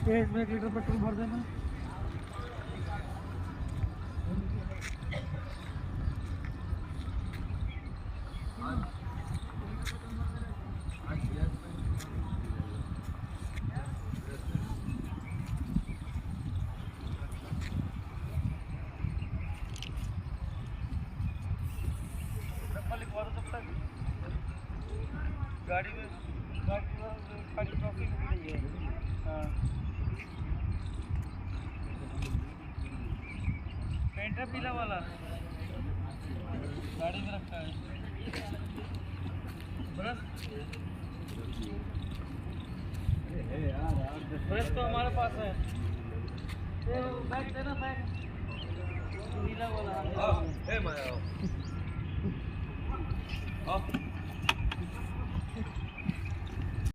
इसमें 1 litre petrol भर देना। लिखवा दो तब तक गाड़ी में खाली ट्रॉफी भी है। हाँ पेंटर पीला वाला गाड़ी में रखा है। ब्रश ब्रश तो हमारे पास है। बैग देना, बैग नीला वाला।